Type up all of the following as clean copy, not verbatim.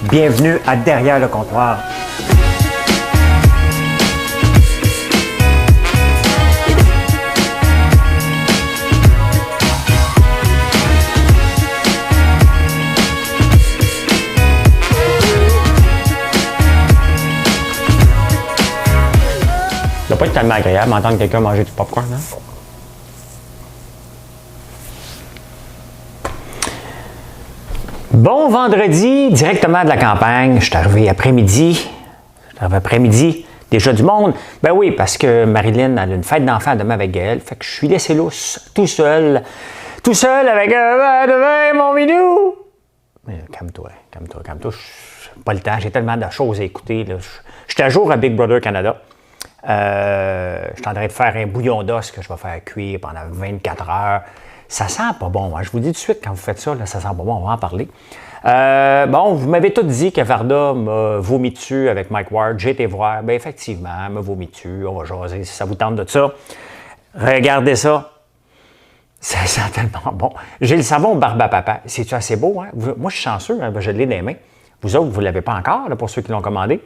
Bienvenue à Derrière le comptoir. Ça doit pas être tellement agréable d'entendre quelqu'un manger du popcorn, hein? Bon vendredi, directement de la campagne. Je suis arrivé après-midi. Déjà du monde. Ben oui, parce que Marilyn a une fête d'enfants demain avec Gaël. Fait que je suis laissé lousse, tout seul avec un verre de vin, mon minou. Mais calme-toi. J'ai pas le temps, j'ai tellement de choses à écouter. Je suis à jour à Big Brother Canada. Je suis en train de faire un bouillon d'os que je vais faire cuire pendant 24 heures. Ça sent pas bon. Hein? Je vous dis tout de suite, quand vous faites ça, là, ça sent pas bon. On va en parler. Bon, vous m'avez tout dit que Varda m'a vomi dessus avec Mike Ward. J'ai été voir. Bien, effectivement, elle m'a vomi dessus. On va jaser si ça vous tente de ça. Regardez ça. Ça sent tellement bon. J'ai le savon barbe à papa. C'est-tu assez beau? Hein? Moi, je suis chanceux. Hein? Je l'ai dans les mains. Vous autres, vous ne l'avez pas encore, là, pour ceux qui l'ont commandé.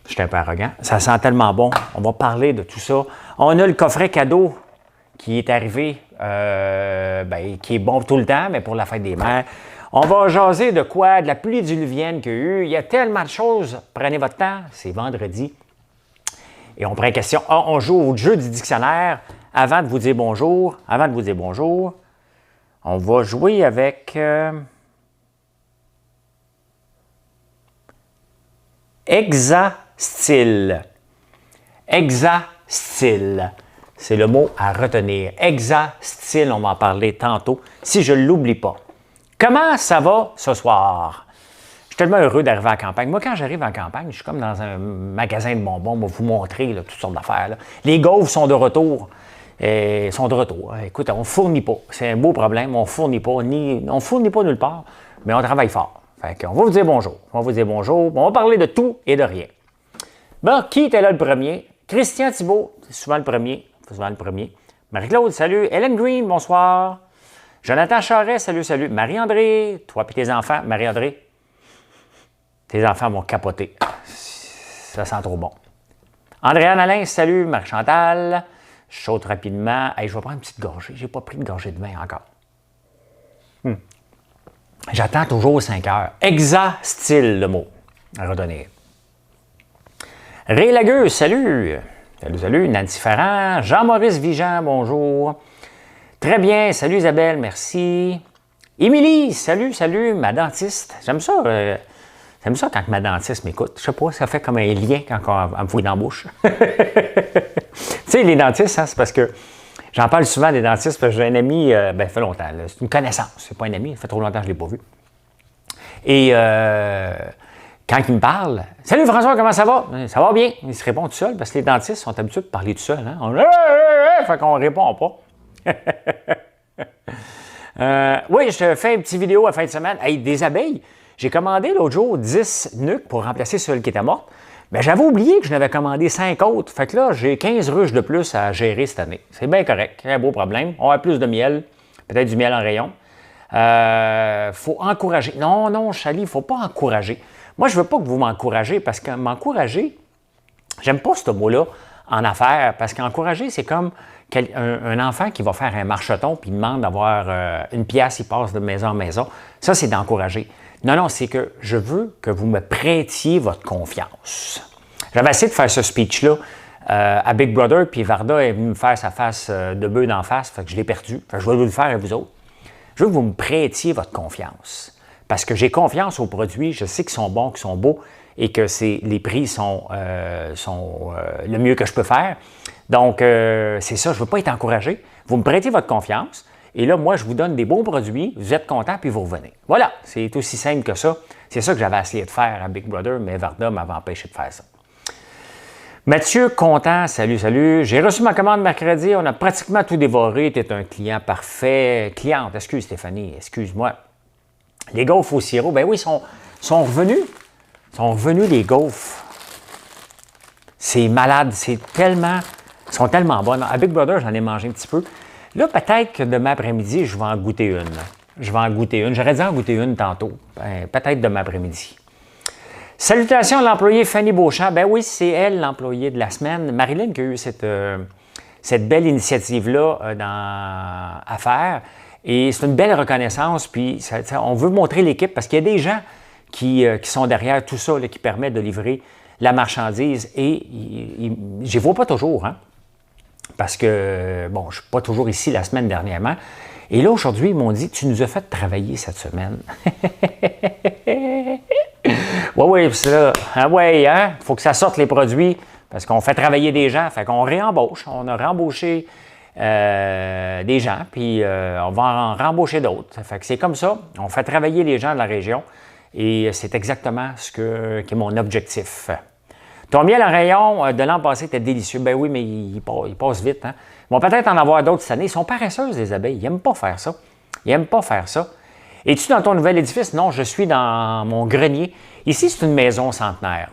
Je suis un peu arrogant. Ça sent tellement bon. On va parler de tout ça. On a le coffret cadeau qui est arrivé, qui est bon tout le temps, mais pour la fête des mères. On va jaser de quoi? De la pluie diluvienne qu'il y a eu. Il y a tellement de choses. Prenez votre temps. C'est vendredi. Et on prend une question. On joue au jeu du dictionnaire. Avant de vous dire bonjour, on va jouer avec Hexastyle. Hexastyle. C'est le mot à retenir. Hexastyle, on va en parler tantôt, si je ne l'oublie pas. Comment ça va ce soir? Je suis tellement heureux d'arriver à la campagne. Moi, quand j'arrive en campagne, je suis comme dans un magasin de bonbons. On va vous montrer là, toutes sortes d'affaires. Là. Les gaufres sont de retour. Écoute, on ne fournit pas. C'est un beau problème. On ne fournit pas nulle part, mais on travaille fort. Fait qu'on va vous dire bonjour. On va parler de tout et de rien. Bon, qui était là le premier? Christian Thibault, c'est souvent le premier. Marie-Claude, salut. Hélène Green, bonsoir. Jonathan Charest, salut. Marie-André, toi et tes enfants. Marie-André, tes enfants vont capoter. Ça sent trop bon. Andréane Alain, salut. Marie-Chantal, je saute rapidement. Hey, je vais prendre une petite gorgée. Je n'ai pas pris de gorgée de vin encore. J'attends toujours 5 heures. Hexastyle, le mot à redonner. Ray Lagueux, salut. Salut. Nancy Ferrand. Jean-Maurice Vigeant, bonjour. Très bien. Salut Isabelle, merci. Émilie, salut. Ma dentiste. J'aime ça quand ma dentiste m'écoute. Je sais pas, ça fait comme un lien quand elle me fouille dans la bouche. Tu sais, les dentistes, hein, c'est parce que j'en parle souvent des dentistes parce que j'ai un ami, ça fait longtemps. Là, c'est une connaissance, c'est pas un ami, ça fait trop longtemps que je ne l'ai pas vu. Et quand il me parle, « Salut François, comment ça va? » Ça va bien. Il se répond tout seul parce que les dentistes sont habitués de parler tout seul. Hein? Fait qu'on ne répond pas. Oui, je te fais une petite vidéo à fin de semaine. Hey, des abeilles. J'ai commandé l'autre jour 10 nuques pour remplacer celle qui était morte. Mais j'avais oublié que je n'avais commandé 5 autres. Fait que là, j'ai 15 ruches de plus à gérer cette année. C'est bien correct. C'est un beau problème. On a plus de miel. Peut-être du miel en rayon. Faut encourager. Non, Chali, il ne faut pas encourager. Moi, je ne veux pas que vous m'encouragez parce que m'encourager, j'aime pas ce mot-là en affaires parce qu'encourager, c'est comme un enfant qui va faire un marcheton puis il demande d'avoir une pièce, il passe de maison en maison. Ça, c'est d'encourager. Non, c'est que je veux que vous me prêtiez votre confiance. J'avais essayé de faire ce speech-là à Big Brother, puis Varda est venu me faire sa face de bœuf d'en face, fait que je l'ai perdu. Fait que je vais vous le faire à vous autres. Je veux que vous me prêtiez votre confiance. Parce que j'ai confiance aux produits, je sais qu'ils sont bons, qu'ils sont beaux et que les prix sont le mieux que je peux faire. Donc, c'est ça, je ne veux pas être encouragé. Vous me prêtez votre confiance et là, moi, je vous donne des beaux produits, vous êtes content puis vous revenez. Voilà, c'est aussi simple que ça. C'est ça que j'avais essayé de faire à Big Brother, mais Varda m'avait empêché de faire ça. Mathieu Content, salut. J'ai reçu ma commande mercredi, on a pratiquement tout dévoré. Tu es un client parfait. Cliente, excuse Stéphanie, excuse-moi. Les gaufres au sirop, ben oui, sont revenus. Ils sont revenus, les gaufres. C'est malade, ils sont tellement bonnes. À Big Brother, j'en ai mangé un petit peu. Là, peut-être que demain après-midi, je vais en goûter une. J'aurais dû en goûter une tantôt. Peut-être demain après-midi. Salutations à l'employée Fanny Beauchamp. Ben oui, c'est elle l'employée de la semaine. Marilyn qui a eu cette belle initiative-là à faire. Et c'est une belle reconnaissance. Puis on veut montrer l'équipe parce qu'il y a des gens qui sont derrière tout ça, là, qui permettent de livrer la marchandise. Et je ne les vois pas toujours, hein? Parce que, bon, je ne suis pas toujours ici la semaine dernièrement. Et là, aujourd'hui, ils m'ont dit, tu nous as fait travailler cette semaine. Oui, c'est ça. Ah ouais, hein? Il faut que ça sorte les produits parce qu'on fait travailler des gens. Fait qu'on réembauche. On a réembauché des gens, puis on va en rembaucher d'autres. Fait que c'est comme ça. On fait travailler les gens de la région et c'est exactement qui est mon objectif. Ton miel en rayon de l'an passé était délicieux. Ben oui, mais il passe vite. Hein? Ils vont peut-être en avoir d'autres cette année. Ils sont paresseuses, les abeilles. Ils n'aiment pas faire ça. Ils n'aiment pas faire ça. Es-tu dans ton nouvel édifice? Non, je suis dans mon grenier. Ici, c'est une maison centenaire.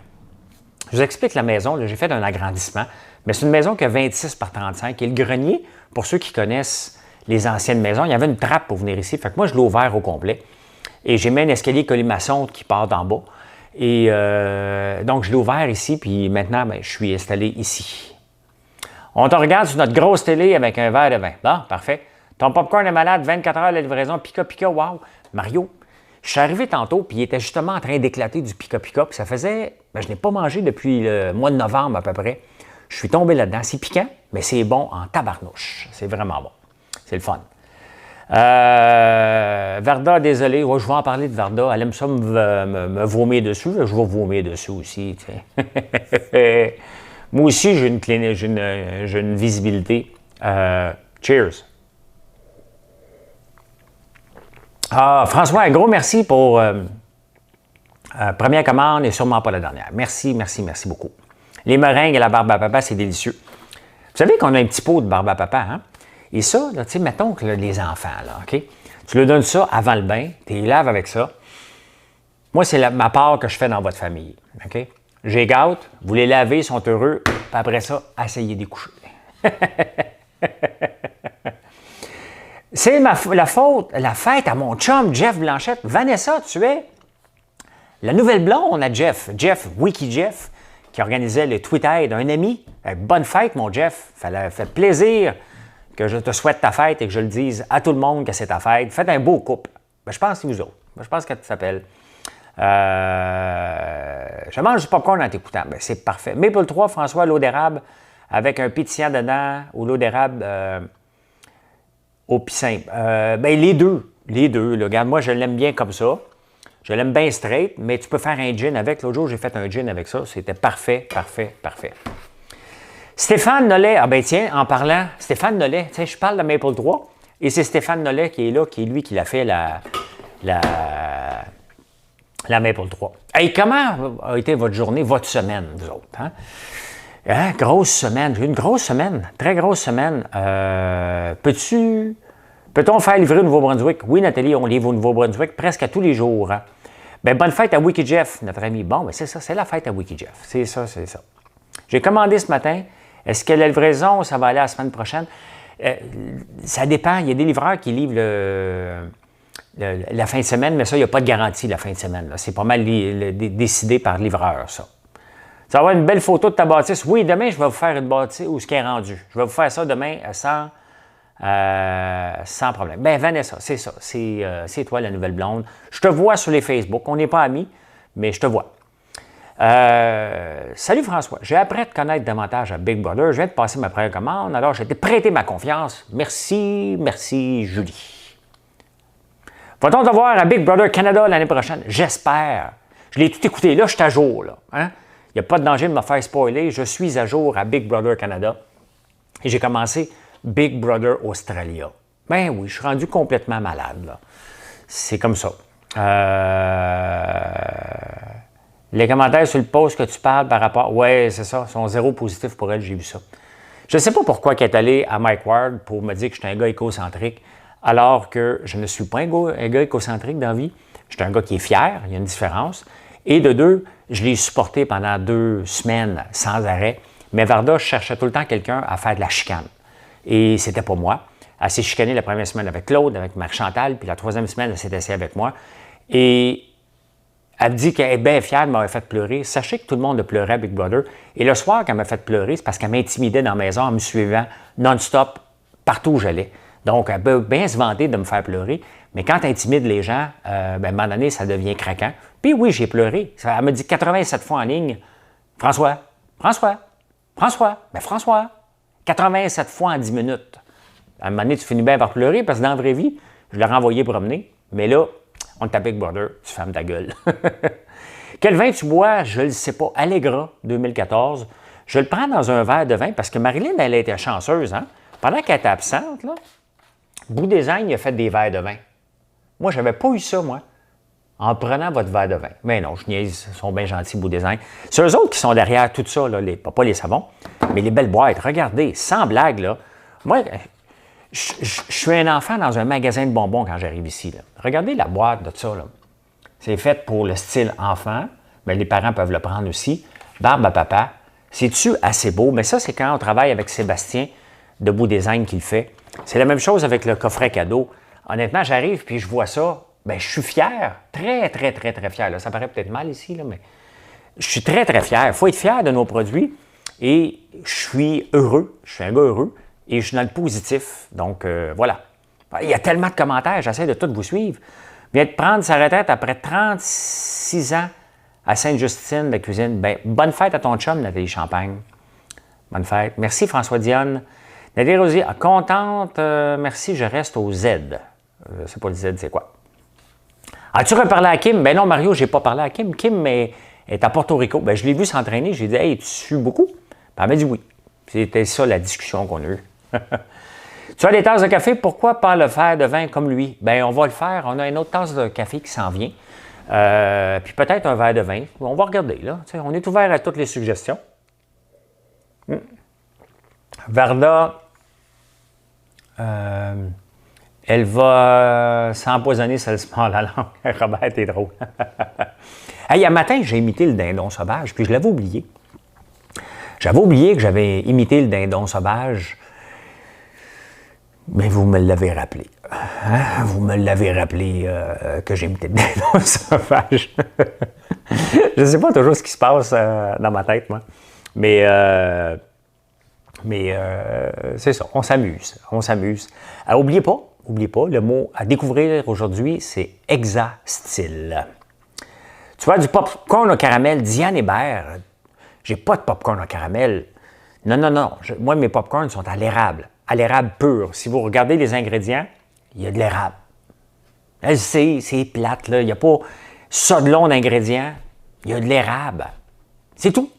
Je vous explique la maison. J'ai fait un agrandissement. Mais c'est une maison qui a 26 par 35. Et le grenier, pour ceux qui connaissent les anciennes maisons, il y avait une trappe pour venir ici. Fait que moi, je l'ai ouvert au complet. Et j'ai mis un escalier colimaçon qui part d'en bas. Et donc, je l'ai ouvert ici, puis maintenant, je suis installé ici. On te regarde sur notre grosse télé avec un verre de vin. Bon, parfait. Ton popcorn est malade, 24 heures la livraison, pika-pika, wow! Mario, je suis arrivé tantôt, puis il était justement en train d'éclater du pika-pika, puis ça faisait, je n'ai pas mangé depuis le mois de novembre à peu près. Je suis tombé là-dedans. C'est piquant, mais c'est bon en tabarnouche. C'est vraiment bon. C'est le fun. Varda, désolé, je vais en parler de Varda. Elle aime ça me vomir dessus. Je vais vomir dessus aussi. Moi aussi, j'ai une visibilité. Cheers. François, un gros merci pour première commande et sûrement pas la dernière. Merci beaucoup. Les meringues et la barbe à papa, c'est délicieux. Vous savez qu'on a un petit pot de barbe à papa, hein? Et ça, tu sais, mettons que là, les enfants, là, OK? Tu leur donnes ça avant le bain, tu les laves avec ça. Moi, c'est ma part que je fais dans votre famille, OK? Je les gâte, vous les lavez, ils sont heureux, puis après ça, essayez d'y coucher. C'est la fête à mon chum Jeff Blanchette. Vanessa, tu es la nouvelle blonde à Jeff, Wiki Jeff, qui organisait le Twitter d'un ami. Bonne fête, mon Jeff. Ça fait plaisir que je te souhaite ta fête et que je le dise à tout le monde que c'est ta fête. Faites un beau couple. Je pense que c'est vous autres. Je pense que tu t'appelles. Je mange du popcorn en t'écoutant. C'est parfait. Maple 3, François, l'eau d'érable avec un pétillant dedans ou l'eau d'érable au pissin. Les deux. Là. Regarde, moi, je l'aime bien comme ça. Je l'aime bien straight, mais tu peux faire un gin avec. L'autre jour, j'ai fait un gin avec ça. C'était parfait. Stéphane Nollet, tiens, en parlant, Stéphane Nollet, tu sais, je parle de Maple 3, et c'est Stéphane Nollet qui est là, qui est lui qui l'a fait la Maple 3. Hey, comment a été votre journée, votre semaine, vous autres? Hein? Grosse semaine, j'ai eu une grosse semaine, très grosse semaine. Peut-on faire livrer au Nouveau-Brunswick? Oui, Nathalie, on livre au Nouveau-Brunswick presque à tous les jours. Hein? Bonne fête à Wiki Jeff, notre ami. Bon, c'est ça, c'est la fête à Wiki Jeff. C'est ça. J'ai commandé ce matin. Est-ce que la livraison, ça va aller la semaine prochaine? Ça dépend. Il y a des livreurs qui livrent la fin de semaine, mais ça, il n'y a pas de garantie la fin de semaine. Là. C'est pas mal décidé par le livreur, ça. Ça va avoir une belle photo de ta bâtisse. Oui, demain, je vais vous faire une bâtisse où ce qui est rendu. Je vais vous faire ça demain sans problème. Vanessa, c'est ça. C'est toi, la nouvelle blonde. Je te vois sur les Facebook. On n'est pas amis, mais je te vois. Salut François, j'ai appris à te connaître davantage à Big Brother. Je viens de passer ma première commande, alors j'ai été prêté ma confiance. Merci, Julie. Va-t-on te voir à Big Brother Canada l'année prochaine? J'espère. Je l'ai tout écouté. Là, je suis à jour. Hein? Il n'y a pas de danger de me faire spoiler. Je suis à jour à Big Brother Canada. Et j'ai commencé Big Brother Australia. Oui, je suis rendu complètement malade. Là. C'est comme ça. Les commentaires sur le post que tu parles par rapport... Oui, c'est ça, sont zéro positif pour elle, j'ai vu ça. Je ne sais pas pourquoi elle est allée à Mike Ward pour me dire que je suis un gars écocentrique, alors que je ne suis pas un gars écocentrique dans la vie. Je suis un gars qui est fier, il y a une différence. Et de deux, je l'ai supporté pendant 2 semaines sans arrêt. Mais Varda cherchait tout le temps quelqu'un à faire de la chicane. Et c'était pas moi. Elle s'est chicanée la première semaine avec Claude, avec Marc-Chantal, puis la 3e semaine, elle s'est assise avec moi. Et Elle me dit qu'elle est bien fière de m'avoir fait pleurer. Sachez que tout le monde a pleuré à Big Brother. Et le soir, quand elle m'a fait pleurer, c'est parce qu'elle m'intimidait dans la maison en me suivant non-stop partout où j'allais. Donc, elle peut bien se vanter de me faire pleurer. Mais quand elle intimide les gens, à un moment donné, ça devient craquant. Puis oui, j'ai pleuré. Elle me dit 87 fois en ligne, « François, François, François, ben François. » 87 fois en 10 minutes. À un moment donné, tu finis bien par pleurer parce que dans la vraie vie, je l'ai renvoyé promener. Mais là, on te Big Brother, tu fermes ta gueule. Quel vin tu bois? Je ne le sais pas. Allegra 2014. Je le prends dans un verre de vin parce que Marilyn, elle a été chanceuse. Hein? Pendant qu'elle était absente, là, Bout Design il a fait des verres de vin. Moi, je n'avais pas eu ça, moi, en prenant votre verre de vin. Mais non, je niaise, ils sont bien gentils, Bout Design. C'est eux autres qui sont derrière tout ça, là, pas les savons, mais les belles boîtes. Regardez, sans blague, là. Moi, je suis un enfant dans un magasin de bonbons quand j'arrive ici. Là. Regardez la boîte de ça. Là. C'est fait pour le style enfant, mais les parents peuvent le prendre aussi. Barbe à papa. C'est-tu assez beau? Mais ça, c'est quand on travaille avec Sébastien de Bout Design qui le fait. C'est la même chose avec le coffret cadeau. Honnêtement, j'arrive puis je vois ça. Bien, je suis fier. Très, très, très, très fier. Là, ça paraît peut-être mal ici, là, mais je suis très, très fier. Il faut être fier de nos produits. Et je suis heureux. Je suis un gars heureux. Et je suis dans le positif. Donc, voilà. Il y a tellement de commentaires. J'essaie de tout vous suivre. Vient de prendre sa retraite après 36 ans à Sainte-Justine, la cuisine. Bien, bonne fête à ton chum, Nathalie Champagne. Bonne fête. Merci, François Dionne. Nathalie Rosier, contente. Merci, je reste au Z. Je ne sais pas le Z, c'est quoi. As-tu reparlé à Kim? Ben non, Mario, je n'ai pas parlé à Kim. Kim est à Porto Rico. Ben, je l'ai vu s'entraîner. J'ai dit, hey, tu sues beaucoup? Ben, elle m'a dit oui. C'était ça la discussion qu'on a eue. Tu as des tasses de café, pourquoi pas le faire de vin comme lui? Bien, on va le faire. On a une autre tasse de café qui s'en vient. Puis peut-être un verre de vin. On va regarder, là. T'sais, on est ouvert à toutes les suggestions. Varda, elle va s'empoisonner si elle se mord la langue. Robert, t'es drôle. Hey, un matin, j'ai imité le dindon sauvage, puis je l'avais oublié. J'avais oublié que j'avais imité le dindon sauvage. Mais vous me l'avez rappelé. Hein? Vous me l'avez rappelé que j'ai imité le dindon sauvage. Je ne sais pas toujours ce qui se passe dans ma tête, moi. Mais c'est ça, on s'amuse. On s'amuse. Oubliez pas, le mot à découvrir aujourd'hui, c'est Exa-style. Tu vois, du popcorn au caramel, Diane Hébert. J'ai pas de popcorn au caramel. Non. Moi, mes popcorns sont à l'érable. À l'érable pur. Si vous regardez les ingrédients, il y a de l'érable. Elle sait, c'est plate, là. Il n'y a pas ça de long d'ingrédients. Il y a de l'érable. C'est tout.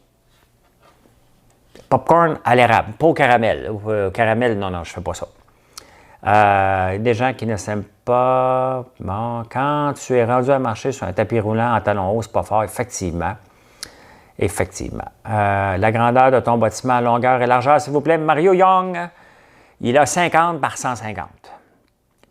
Popcorn à l'érable, pas au caramel. Au caramel, non, je ne fais pas ça. Des gens qui ne s'aiment pas. Bon, quand tu es rendu à marcher sur un tapis roulant en talons hauts, c'est pas fort, effectivement. Effectivement. La grandeur de ton bâtiment, longueur et largeur, s'il vous plaît. Mario Young, il a 50 par 150.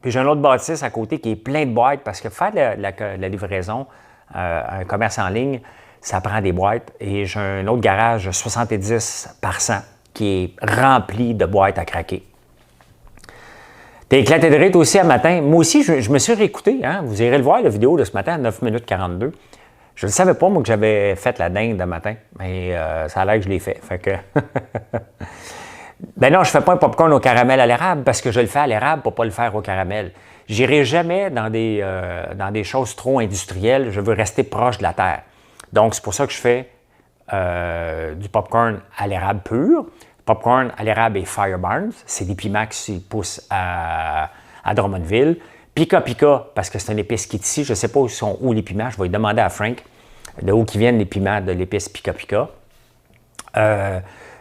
Puis j'ai un autre bâtisse à côté qui est plein de boîtes parce que faire la livraison, un commerce en ligne, ça prend des boîtes. Et j'ai un autre garage 70 par 100 qui est rempli de boîtes à craquer. T'es éclaté de rire toi aussi à matin. Moi aussi, je me suis réécouté. Hein? Vous irez le voir, la vidéo de ce matin à 9 minutes 42. Je ne savais pas, moi, que j'avais fait la dinde de matin, mais ça a l'air que je l'ai fait. Fait que ben non, je ne fais pas un popcorn au caramel à l'érable parce que je le fais à l'érable pour ne pas le faire au caramel. Je n'irai jamais dans des choses trop industrielles. Je veux rester proche de la terre. Donc, c'est pour ça que je fais du popcorn à l'érable pur. Popcorn à l'érable et Fire Barns. C'est des piments qui poussent à Drummondville. Pika Pika, parce que c'est une épice qui est ici. Je ne sais pas où sont les piments. Je vais demander à Frank de où qui viennent les piments de l'épice Pika Pika.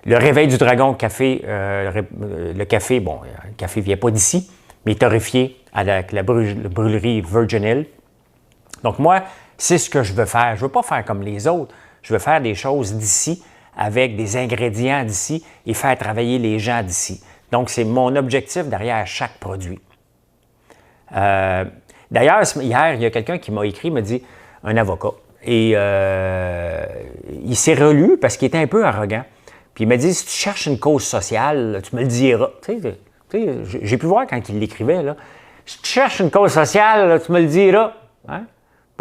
Le réveil du dragon café, le café, bon, le café ne vient pas d'ici, mais torréfié avec la brûlerie Virgin Hill. Donc moi, c'est ce que je veux faire. Je ne veux pas faire comme les autres. Je veux faire des choses d'ici avec des ingrédients d'ici et faire travailler les gens d'ici. Donc c'est mon objectif derrière chaque produit. D'ailleurs, hier, il y a quelqu'un qui m'a écrit, me dit, un avocat, et il s'est relu parce qu'il était un peu arrogant. Puis il m'a dit, si tu cherches une cause sociale, tu me le diras. Tu sais, j'ai pu voir quand il l'écrivait, là. Si tu cherches une cause sociale, tu me le diras. Hein?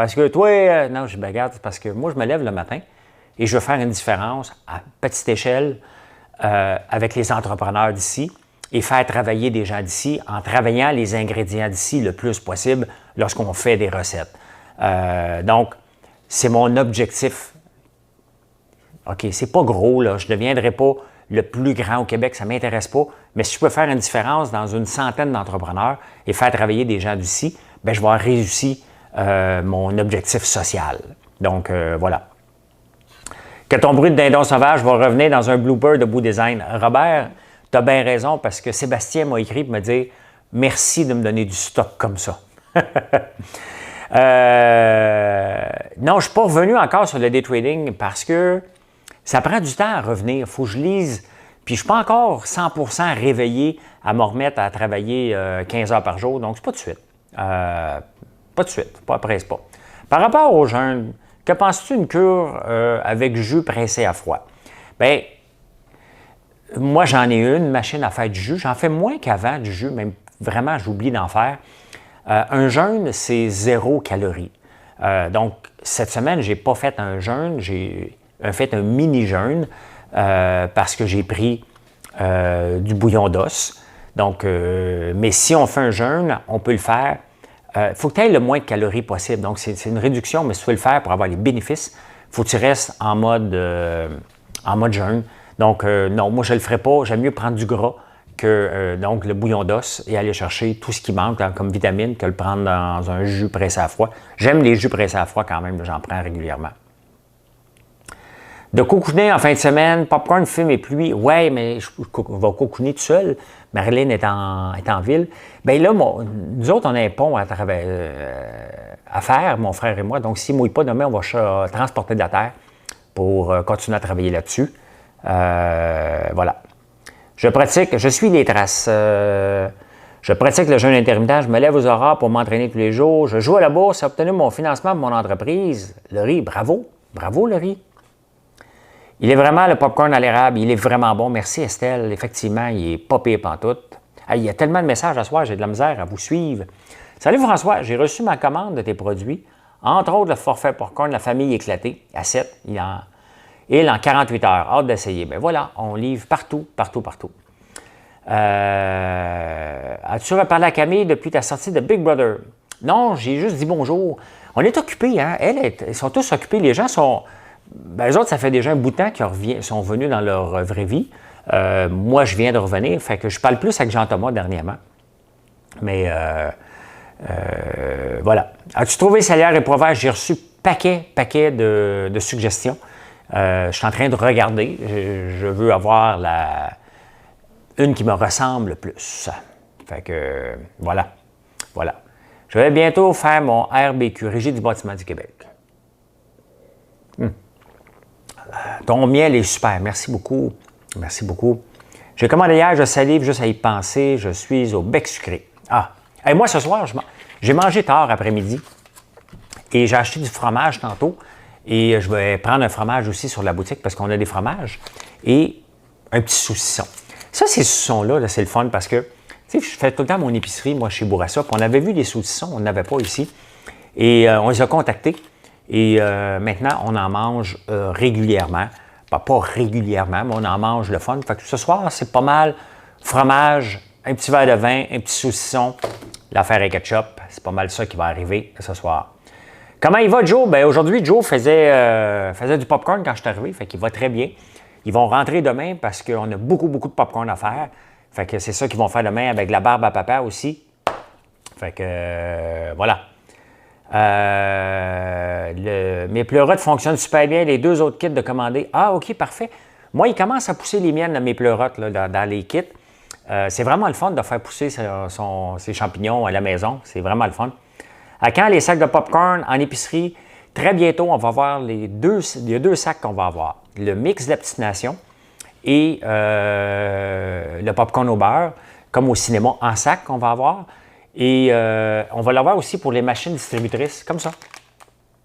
Parce que toi, non, je regarde, parce que moi, je me lève le matin et je veux faire une différence à petite échelle avec les entrepreneurs d'ici et faire travailler des gens d'ici en travaillant les ingrédients d'ici le plus possible lorsqu'on fait des recettes. Donc, c'est mon objectif. OK, c'est pas gros, là. Je ne deviendrai pas le plus grand au Québec, ça ne m'intéresse pas. Mais si je peux faire une différence dans une centaine d'entrepreneurs et faire travailler des gens d'ici, bien, je vais avoir réussi mon objectif social. Donc, voilà. Que ton bruit de dindon sauvage va revenir dans un blooper de Beau Design. Robert, tu as bien raison parce que Sébastien m'a écrit pour me dire « Merci de me donner du stock comme ça. » Non, je ne suis pas revenu encore sur le day trading parce que ça prend du temps à revenir. Il faut que je lise. Puis je ne suis pas encore 100% réveillé à me remettre à travailler 15 heures par jour. Donc, c'est pas de suite. Pas de suite. Pas presse pas. Par rapport aux jeûnes, que penses-tu d'une cure avec jus pressé à froid? Bien, moi, j'en ai une machine à faire du jus. J'en fais moins qu'avant du jus, même vraiment, j'oublie d'en faire. Un jeûne, c'est 0 calories. Donc, cette semaine, je n'ai pas fait un jeûne, j'ai fait un mini-jeûne parce que j'ai pris du bouillon d'os. Donc, mais si on fait un jeûne, on peut le faire. Il faut que tu aies le moins de calories possible. Donc, c'est une réduction, mais si tu veux le faire pour avoir les bénéfices, il faut que tu restes en mode jeûne. Donc, non, moi, je ne le ferai pas. J'aime mieux prendre du gras que donc le bouillon d'os et aller chercher tout ce qui manque comme vitamine que le prendre dans un jus pressé à froid. J'aime les jus pressés à froid quand même, j'en prends régulièrement. De cocooner en fin de semaine, popcorn, film et pluie. Ouais, mais je vais cocooner tout seul. Marilyn est en ville. Bien là, nous autres, on a un pont à faire, mon frère et moi. Donc, s'il ne mouille pas demain, on va transporter de la terre pour continuer à travailler là-dessus. Voilà. Je suis les traces. Je pratique le jeûne intermittent, je me lève aux aurores pour m'entraîner tous les jours. Je joue à la bourse et obtenu mon financement pour mon entreprise. Le riz, bravo. Bravo, le riz. Il est vraiment le popcorn à l'érable, il est vraiment bon. Merci Estelle, effectivement, il est pas pire pantoute. Il y a tellement de messages à soir, j'ai de la misère à vous suivre. Salut François, j'ai reçu ma commande de tes produits, entre autres le forfait popcorn de la famille éclatée, à 7, il en 48 heures. Hâte d'essayer. Bien voilà, on livre partout. As-tu reparlé à Camille depuis ta sortie de Big Brother? Non, j'ai juste dit bonjour. On est occupés, hein? Ils sont tous occupés, les gens sont... Ben, eux autres, ça fait déjà un bout de temps qu'ils sont venus dans leur vraie vie. Moi, je viens de revenir, fait que je parle plus avec Jean-Thomas dernièrement. Mais voilà. As-tu trouvé Salière et Provert? J'ai reçu paquet de suggestions. Je suis en train de regarder. Je veux avoir une qui me ressemble le plus. Fait que voilà. Je vais bientôt faire mon RBQ, Régie du bâtiment du Québec. Ton miel est super. Merci beaucoup. J'ai commandé hier, je salive juste à y penser. Je suis au bec sucré. Et moi, ce soir, j'ai mangé tard après-midi et j'ai acheté du fromage tantôt. Et je vais prendre un fromage aussi sur la boutique parce qu'on a des fromages et un petit saucisson. Ça, ces saucissons-là, c'est le fun parce que, tu sais, je fais tout le temps mon épicerie, moi, chez Bourassa. Puis on avait vu des saucissons, on n'avait pas ici. Et on les a contactés. Et maintenant, on en mange régulièrement. Pas régulièrement, mais on en mange le fun. Fait que ce soir, c'est pas mal fromage, un petit verre de vin, un petit saucisson, l'affaire est ketchup. C'est pas mal ça qui va arriver ce soir. Comment il va, Joe? Bien, aujourd'hui, Joe faisait du popcorn quand je suis arrivé, fait qu'il va très bien. Ils vont rentrer demain parce qu'on a beaucoup de popcorn à faire. Fait que c'est ça qu'ils vont faire demain avec la barbe à papa aussi. Fait que, voilà. Mes pleurotes fonctionnent super bien. Les 2 autres kits de commander. OK, parfait. Moi, il commence à pousser les miennes, mes pleurotes, là, dans les kits. C'est vraiment le fun de faire pousser ses champignons à la maison. C'est vraiment le fun. À quand les sacs de popcorn en épicerie? Très bientôt, on va avoir il y a 2 sacs qu'on va avoir. Le mix de la petite nation et le popcorn au beurre, comme au cinéma, en sac qu'on va avoir. Et on va l'avoir aussi pour les machines distributrices, comme ça.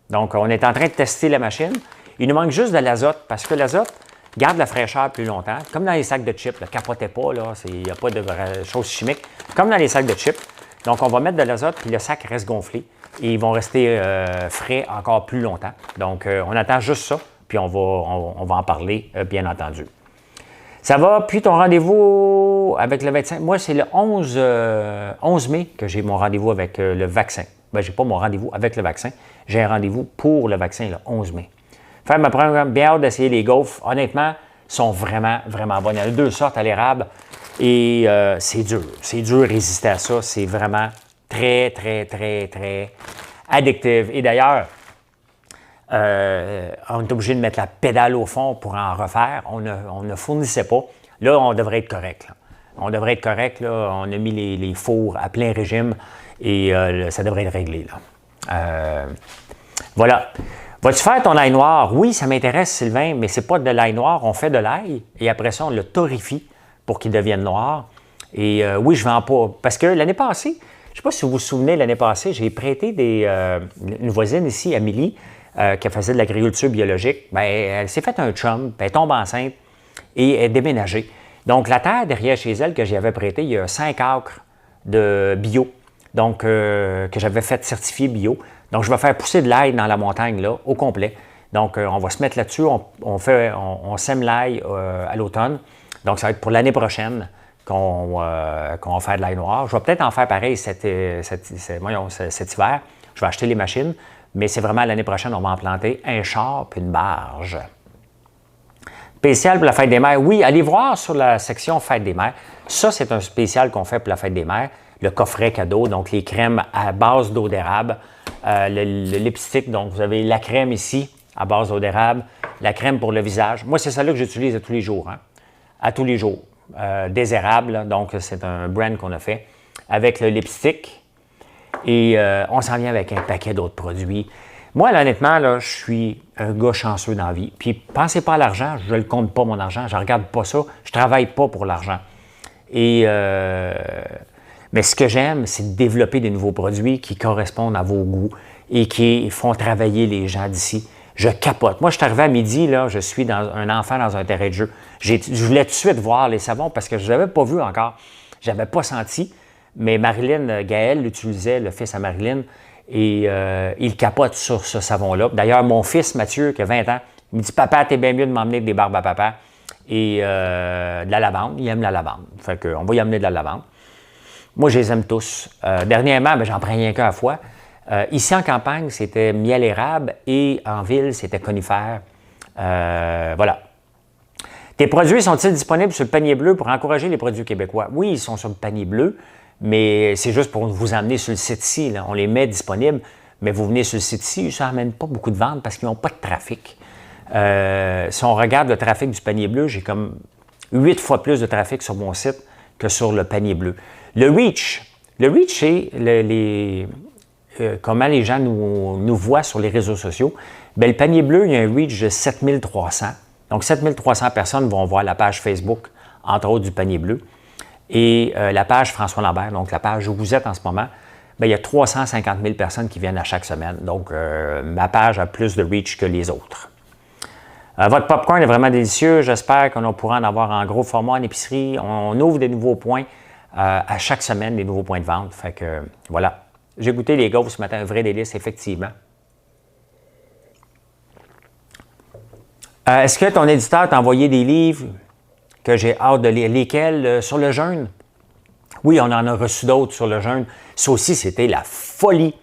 Donc, on est en train de tester la machine. Il nous manque juste de l'azote, parce que l'azote garde la fraîcheur plus longtemps. Comme dans les sacs de chips, ne capotez pas, il n'y a pas de vraies choses chimiques. Comme dans les sacs de chips, Donc, on va mettre de l'azote, puis le sac reste gonflé. Et ils vont rester frais encore plus longtemps. Donc, on attend juste ça, puis on va en parler, bien entendu. Ça va, puis ton rendez-vous avec le médecin. Moi, c'est le 11 mai que j'ai mon rendez-vous avec le vaccin. Bien, je n'ai pas mon rendez-vous avec le vaccin. J'ai un rendez-vous pour le vaccin le 11 mai. Faire ma première, bien hâte d'essayer les gaufres. Honnêtement, sont vraiment, vraiment bonnes. Il y en a 2 sortes à l'érable et c'est dur. C'est dur de résister à ça. C'est vraiment très, très, très, très addictif. Et d'ailleurs, on est obligé de mettre la pédale au fond pour en refaire. On ne fournissait pas. Là, on devrait être correct. Là. On devrait être correct. Là. On a mis les fours à plein régime et ça devrait être réglé. Là. Voilà. Vas-tu faire ton ail noir? Oui, ça m'intéresse, Sylvain, mais c'est pas de l'ail noir. On fait de l'ail et après ça, on le torréfie pour qu'il devienne noir. Et oui, je vends pas. Parce que l'année passée, je ne sais pas si vous vous souvenez, l'année passée, j'ai prêté une voisine ici, Amélie, qui faisait de l'agriculture biologique. Bien, elle s'est fait un chum, puis elle tombe enceinte et elle est déménagée. Donc, la terre derrière chez elle que j'avais prêtée, il y a 5 acres de bio, donc que j'avais fait certifier bio. Donc, je vais faire pousser de l'ail dans la montagne, là, au complet. Donc, on va se mettre là-dessus, on sème l'ail à l'automne. Donc, ça va être pour l'année prochaine qu'on va faire de l'ail noir. Je vais peut-être en faire pareil cet hiver. Je vais acheter les machines, mais c'est vraiment l'année prochaine, on va en planter un char puis une barge. Spécial pour la fête des mères. Oui, allez voir sur la section fête des mères. Ça, c'est un spécial qu'on fait pour la fête des mères. Le coffret cadeau, donc les crèmes à base d'eau d'érable. Le lipstick, donc vous avez la crème ici à base d'eau d'érable, la crème pour le visage. Moi, c'est celle-là que j'utilise à tous les jours. Hein? À tous les jours. Des érables, donc c'est un brand qu'on a fait, avec le lipstick. Et on s'en vient avec un paquet d'autres produits. Moi, là, honnêtement, là, je suis un gars chanceux dans la vie. Puis, pensez pas à l'argent, je ne le compte pas, mon argent, je ne regarde pas ça, je ne travaille pas pour l'argent. Et, mais ce que j'aime, c'est de développer des nouveaux produits qui correspondent à vos goûts et qui font travailler les gens d'ici. Je capote. Moi, je suis arrivé à midi, là, je suis un enfant dans un terrain de jeu. Je voulais tout de suite voir les savons parce que je ne l'avais pas vu encore. Je n'avais pas senti. Mais Marilyn, Gaël l'utilisait, le fils à Marilyn, et il capote sur ce savon-là. D'ailleurs, mon fils, Mathieu, qui a 20 ans, il me dit « Papa, t'es bien mieux de m'emmener des barbes à papa et de la lavande. » Il aime la lavande. Fait qu'on va y amener de la lavande. Moi, je les aime tous. Dernièrement, j'en prends rien qu'un à la fois. Ici, en campagne, c'était miel érable et en ville, c'était conifère. Voilà. Tes produits sont-ils disponibles sur le panier bleu pour encourager les produits québécois? Oui, ils sont sur le panier bleu, mais c'est juste pour vous emmener sur le site-ci. On les met disponibles, mais vous venez sur le site-ci, ça n'amène pas beaucoup de ventes parce qu'ils n'ont pas de trafic. Si on regarde le trafic du panier bleu, j'ai comme 8 fois plus de trafic sur mon site que sur le panier bleu. Le reach, c'est comment les gens nous voient sur les réseaux sociaux. Bien, le panier bleu, il y a un reach de 7300. Donc, 7300 personnes vont voir la page Facebook, entre autres du panier bleu. Et la page François Lambert, donc la page où vous êtes en ce moment, bien, il y a 350 000 personnes qui viennent à chaque semaine. Donc, ma page a plus de reach que les autres. Votre popcorn est vraiment délicieux. J'espère qu'on pourra en avoir en gros format en épicerie. On ouvre des nouveaux points à chaque semaine, des nouveaux points de vente. Fait que, voilà. J'ai goûté les gaufres ce matin, un vrai délice, effectivement. Est-ce que ton éditeur t'a envoyé des livres que j'ai hâte de lire? Lesquels? Sur le jeûne? Oui, on en a reçu d'autres sur le jeûne. Ça aussi, c'était la folie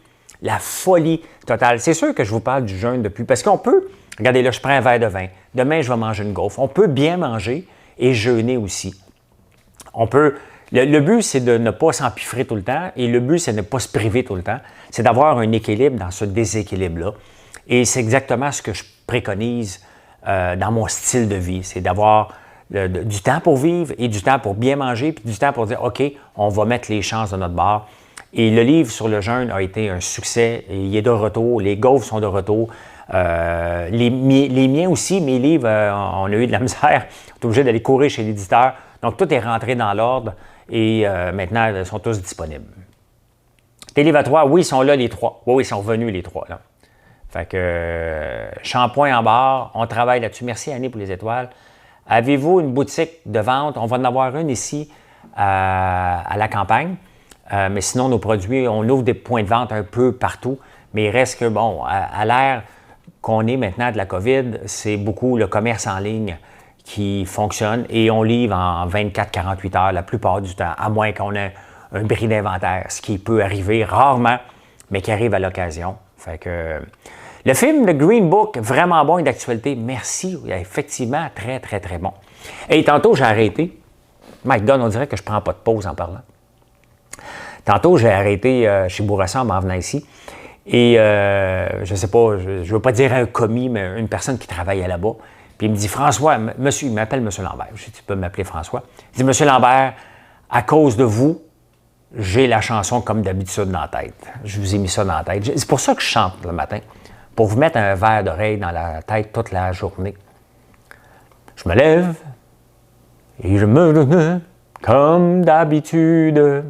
totale. C'est sûr que je vous parle du jeûne depuis, parce qu'on peut, regardez là, je prends un verre de vin. Demain, je vais manger une gaufre. On peut bien manger et jeûner aussi. On peut... Le but, c'est de ne pas s'empiffrer tout le temps et le but, c'est de ne pas se priver tout le temps. C'est d'avoir un équilibre dans ce déséquilibre-là. Et c'est exactement ce que je préconise dans mon style de vie. C'est d'avoir du temps pour vivre et du temps pour bien manger, puis du temps pour dire, OK, on va mettre les chances de notre bord. Et le livre sur le jeûne a été un succès. Et il est de retour. Les gaufres sont de retour. Les miens aussi, mes livres, on a eu de la misère. On est obligé d'aller courir chez l'éditeur. Donc, tout est rentré dans l'ordre. Et maintenant, ils sont tous disponibles. Tes livres à toi, oui, ils sont là les 3. Oui, ils sont revenus les 3. Là. Fait que shampoing en barre, on travaille là-dessus. Merci Annie pour les étoiles. Avez-vous une boutique de vente? On va en avoir une ici à la campagne. Mais sinon, nos produits, on ouvre des points de vente un peu partout. Mais il reste que, bon, à l'ère qu'on est maintenant de la COVID, c'est beaucoup le commerce en ligne qui fonctionne et on livre en 24-48 heures la plupart du temps, à moins qu'on ait un bris d'inventaire, ce qui peut arriver rarement, mais qui arrive à l'occasion. Fait que le film, le Green Book, vraiment bon et d'actualité. Merci, effectivement, très, très, très bon. Et tantôt, j'ai arrêté. My God, on dirait que je ne prends pas de pause en parlant. Tantôt, j'ai arrêté chez Bourassa en m'en venant ici. Et je ne sais pas, je ne veux pas dire un commis, mais une personne qui travaillait là-bas. Puis il me dit, François, monsieur, il m'appelle M. Lambert. Je dis, tu peux m'appeler François. Il dit, M. Lambert, à cause de vous, j'ai la chanson comme d'habitude dans la tête. Je vous ai mis ça dans la tête. C'est pour ça que je chante le matin, pour vous mettre un verre d'oreille dans la tête toute la journée. Je me lève et je me comme d'habitude.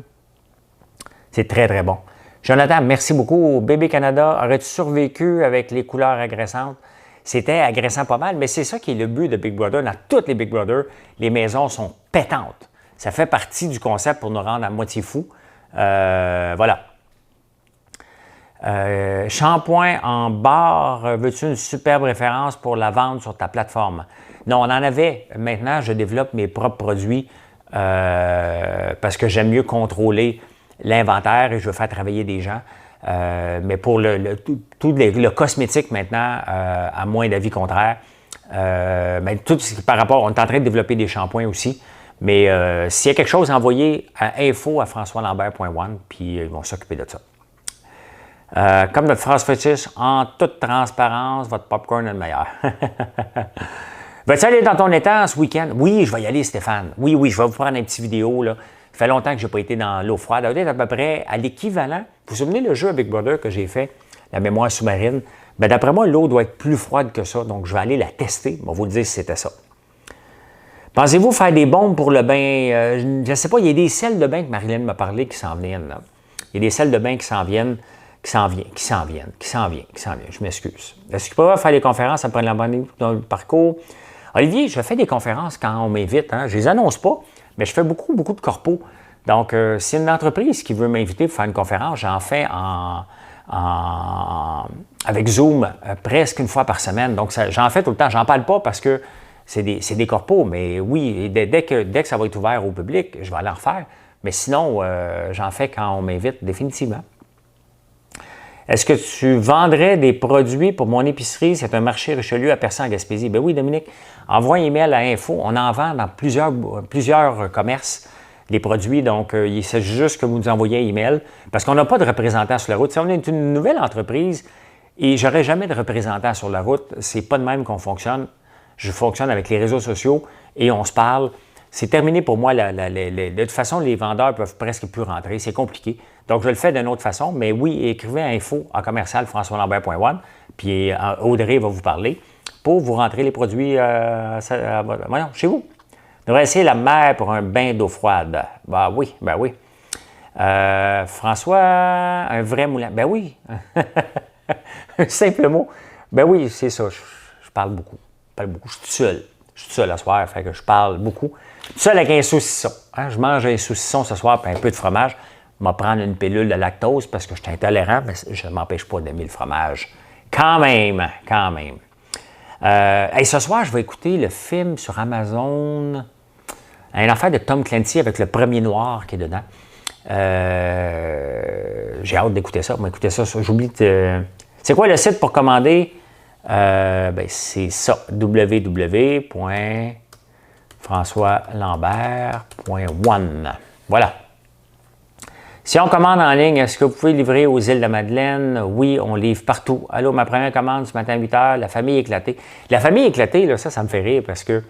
C'est très, très bon. Jonathan, merci beaucoup. Bébé Canada, aurais-tu survécu avec les couleurs agressantes? C'était agressant pas mal, mais c'est ça qui est le but de Big Brother. Dans toutes les Big Brother, les maisons sont pétantes. Ça fait partie du concept pour nous rendre à moitié fous. Voilà. Shampoing en barre, veux-tu une superbe référence pour la vente sur ta plateforme? Non, on en avait. Maintenant, je développe mes propres produits parce que j'aime mieux contrôler l'inventaire et je veux faire travailler des gens. Mais pour le cosmétique maintenant, à moins d'avis contraire, tout par rapport, on est en train de développer des shampoings aussi. Mais s'il y a quelque chose, envoyez à info@françoislambert.one, puis ils vont s'occuper de ça. Comme notre phrase fétiche, en toute transparence, votre popcorn est le meilleur. Vas-tu aller dans ton étang ce week-end? Oui, je vais y aller, Stéphane. Oui, je vais vous prendre une petite vidéo, là. Ça fait longtemps que je n'ai pas été dans l'eau froide. Ça doit être à peu près à l'équivalent. Vous vous souvenez le jeu à Big Brother que j'ai fait, la mémoire sous-marine? Bien, d'après moi, l'eau doit être plus froide que ça. Donc, je vais aller la tester. On va vous le dire si c'était ça. Pensez-vous faire des bombes pour le bain? Je ne sais pas, il y a des sels de bain que Marilyn m'a parlé qui s'en viennent. Là. Il y a des sels de bain qui s'en viennent, qui s'en viennent. Je m'excuse. Est-ce qu'il peut faire des conférences après l'abonnement dans le parcours? Olivier, je fais des conférences quand on m'invite. Hein. Je ne les annonce pas, mais je fais beaucoup de corpos. Donc, si une entreprise qui veut m'inviter pour faire une conférence, j'en fais avec Zoom presque une fois par semaine. Donc, j'en fais tout le temps. J'en parle pas parce que c'est des corpos, mais oui, dès que ça va être ouvert au public, je vais aller en refaire. Mais sinon, j'en fais quand on m'invite, définitivement. Est-ce que tu vendrais des produits pour mon épicerie? C'est un marché Richelieu à Persan, en Gaspésie. Ben oui, Dominique. Envoie un email à info. On en vend dans plusieurs commerces, les produits. Donc, il s'agit juste que vous nous envoyez un email parce qu'on n'a pas de représentant sur la route. Si on est une nouvelle entreprise et j'aurai jamais de représentant sur la route, c'est pas de même qu'on fonctionne. Je fonctionne avec les réseaux sociaux et on se parle. C'est terminé pour moi. De toute façon, les vendeurs peuvent presque plus rentrer. C'est compliqué. Donc, je le fais d'une autre façon. Mais oui, écrivez à info@françoislambert.one. Puis Audrey va vous parler pour vous rentrer les produits chez vous. On devrait essayer la mer pour un bain d'eau froide. Ben oui. François, un vrai moulin. Ben oui. Un simple mot. Ben oui, c'est ça. Je parle beaucoup. Je suis tout seul à soir, fait que je parle beaucoup. Tout seul avec un saucisson. Hein? Je mange un saucisson ce soir, puis un peu de fromage. Je vais prendre une pilule de lactose parce que je suis intolérant, mais je ne m'empêche pas d'aimer le fromage. Quand même. Ce soir, je vais écouter le film sur Amazon, une affaire de Tom Clancy avec le premier noir qui est dedans. J'ai hâte d'écouter ça. Écouter ça. J'oublie de... C'est quoi le site pour commander? C'est ça, www.françoislambert.one. Voilà. Si on commande en ligne, est-ce que vous pouvez livrer aux îles de Madeleine? Oui, on livre partout. Allô, ma première commande ce matin à 8 h, la famille éclatée. La famille éclatée, là, ça me fait rire parce que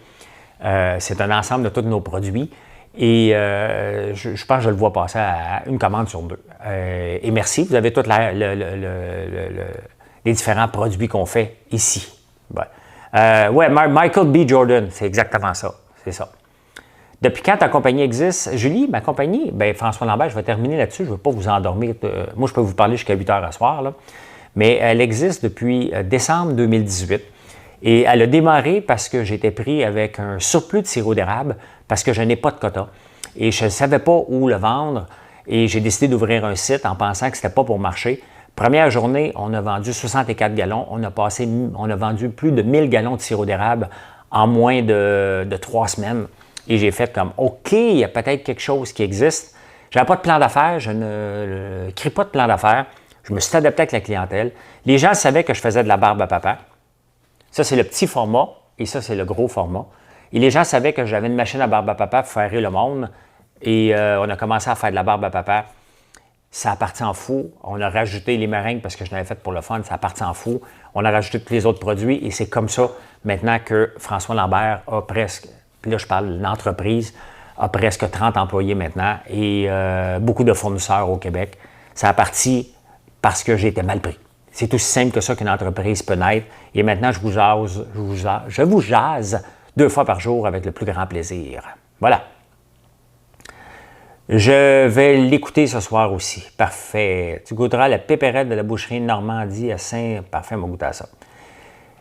c'est un ensemble de tous nos produits. Et je pense que je le vois passer à une commande sur deux. Et merci, vous avez tous les différents produits qu'on fait ici. Michael B. Jordan, c'est exactement ça. C'est ça. Depuis quand ta compagnie existe? Julie, ma compagnie, François Lambert, je vais terminer là-dessus, je ne veux pas vous endormir. Moi, je peux vous parler jusqu'à 8 h à soir, là. Mais elle existe depuis décembre 2018. Et elle a démarré parce que j'étais pris avec un surplus de sirop d'érable parce que je n'ai pas de quota. Et je ne savais pas où le vendre. Et j'ai décidé d'ouvrir un site en pensant que ce n'était pas pour marcher. Première journée, on a vendu 64 gallons. On a vendu plus de 1000 gallons de sirop d'érable en moins de 3 semaines. Et j'ai fait comme, OK, il y a peut-être quelque chose qui existe. Je n'avais pas de plan d'affaires, je ne crée pas de plan d'affaires. Je me suis adapté avec la clientèle. Les gens savaient que je faisais de la barbe à papa. Ça, c'est le petit format et ça, c'est le gros format. Et les gens savaient que j'avais une machine à barbe à papa pour faire rire le monde. Et on a commencé à faire de la barbe à papa. Ça a parti en fou. On a rajouté les meringues parce que je l'avais fait pour le fun. Ça a parti en fou. On a rajouté tous les autres produits et c'est comme ça maintenant que François Lambert a presque, puis là je parle de l'entreprise, a presque 30 employés maintenant et beaucoup de fournisseurs au Québec. Ça a parti parce que j'ai été mal pris. C'est aussi simple que ça qu'une entreprise peut naître. Et maintenant, je vous jase 2 fois par jour avec le plus grand plaisir. Voilà. Je vais l'écouter ce soir aussi. Parfait. Tu goûteras la pépérette de la boucherie Normandie à Saint... Parfait, on va goûter à ça.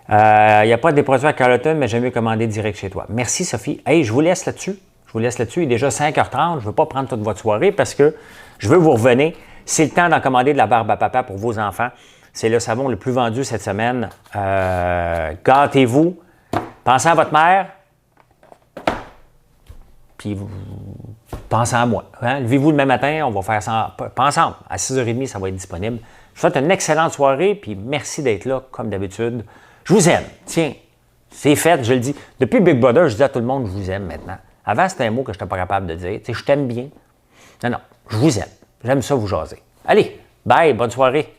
Il n'y a pas des produits à Carleton, mais j'aime mieux commander direct chez toi. Merci, Sophie. Hey, je vous laisse là-dessus. Il est déjà 5h30. Je ne veux pas prendre toute votre soirée parce que je veux vous revenir. C'est le temps d'en commander de la barbe à papa pour vos enfants. C'est le savon le plus vendu cette semaine. Gâtez-vous. Pensez à votre mère. Puis pensez à moi. Hein? Levez-vous demain matin, on va faire ça pas ensemble. À 6h30, ça va être disponible. Je vous souhaite une excellente soirée, puis merci d'être là, comme d'habitude. Je vous aime. Tiens, c'est fait, je le dis. Depuis Big Brother, je dis à tout le monde, je vous aime maintenant. Avant, c'était un mot que je n'étais pas capable de dire. Tu sais, je t'aime bien. Non, je vous aime. J'aime ça vous jaser. Allez, bye, bonne soirée.